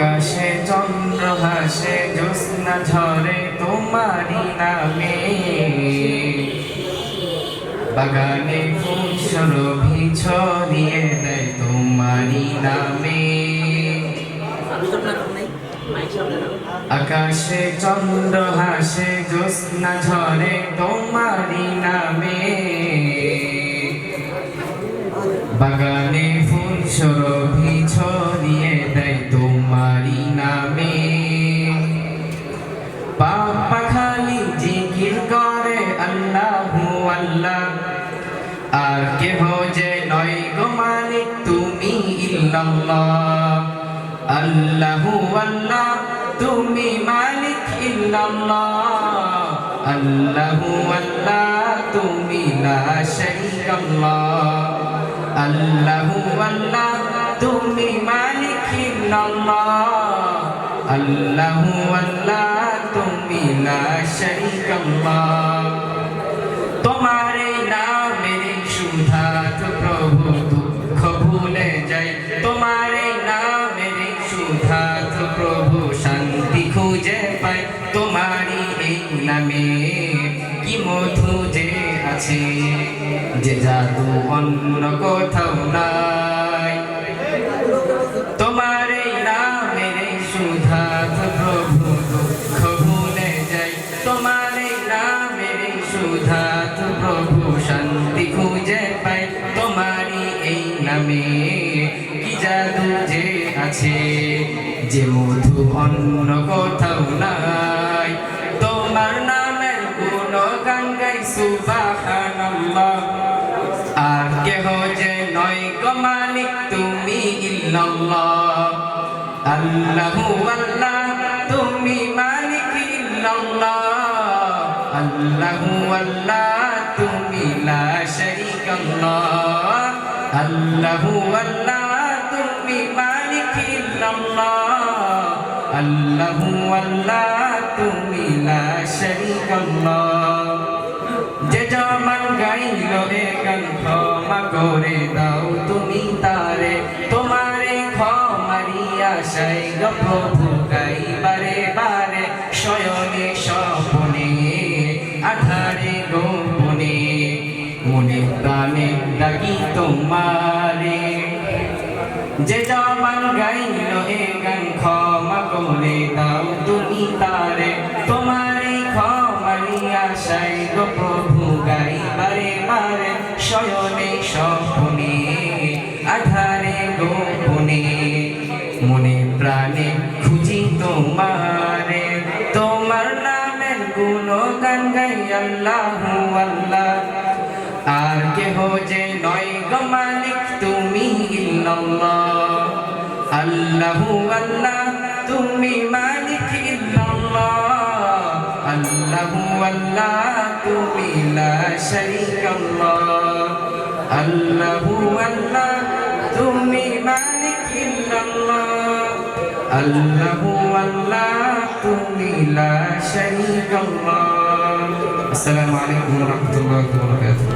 আকাশে চন্দ্র হাসে জ্যোৎস্না ঝরে তোমারি নামে, বাগানে ফুল সুরভি ছড়িয়ে দেয় তোমারি নামে। আকাশে চন্দ্র হাসে জ্যোৎস্না ঝরে তোমারি নামে, বাগানে ফুল সুরভি ছড়িয়ে দেয় তোমারি নামে। পাপা খালি জিকির করে আল্লাহু আল্লাহ, আর কেহ যে নয় গো মালিক তুমি ইল্লাল্লাহ। আল্লাহু আল্লাহ তুমি মালিক ইল্লাল্লাহ, আল্লাহু আল্লাহ তুমি লা শারীকাল্লাহ। আল্লাহু আল্লাহ তুমি মালিক ইল্লাল্লাহ, আল্লাহু আল্লাহ তুমি লা শারীকাল্লাহ। তোমার এই নামের সুধাত প্রভু দুঃখ ভুলে যায়, তোমার এই নামের সুধাত প্রভু শান্তি খুঁজে পায়। তোমারই এই নামে কি মধু যে আছে, যে জাদু অন্য কোথাও নাই। তোমার এই নামের সুধাত প্রভু দুঃখ ভুলে যায়, তোমার এই নামের সুধাত প্রভু শান্তি খুঁজে পায়। তোমারই এই নামে কি জাদু যে আছে, যে মধু অন্য কোথাও নাই। তোমার নামের গুণগান গাই সুবহানাল্লাহ, আর কেহ যে নয় গো মালিক তুমি ইল্লাল্লাহ। আল্লাহু আল্লাহ তুমি মালিক ইল্লাল্লাহ, আল্লাহু আল্লাহ তুমি লা শারীকাল্লাহ। আল্লাহু আল্লাহ তুমি মালিক ইল্লাল্লাহ, আল্লাহু আল্লাহ তুমি লা শারীকাল্লাহ। যে জামান গাইল এ গান ক্ষমা করে দাও তুমি তারে, তোমারে ক্ষমারি আশায় গো প্রভু গাই বারে বারে। শয়নে স্বপনে আধারে গোপনে, মনে প্রাণে ডাকি তোমারে। যে জামান গাইল এ গান ক্ষমা করে দাও তুমি তারে, তোমারে ক্ষমারি আশায় গো প্রভু গাই বারে বারে। শয়নে স্বপনে আধারে গোপনে, মনে প্রাণে খুঁজি তোমারে। তোমার নামের গুণগান গাই আল্লাহু আল্লাহ, আর কেহ যে নয় গো মালিক তুমি ইল্লাল্লাহ। আল্লাহু আল্লাহ তুমি মালিক ইল্লাল্লাহ, আল্লাহু আল্লাহ তুমি লা শারীকাল্লাহ। আল্লাহু আল্লাহ তুমি মালিক ইল্লাল্লাহ, আল্লাহু আল্লাহ তুমি লা শারীকাল্লাহ। আসসালামু আলাইকুম ওয়া রাহমাতুল্লাহি ওয়া বারাকাতুহু।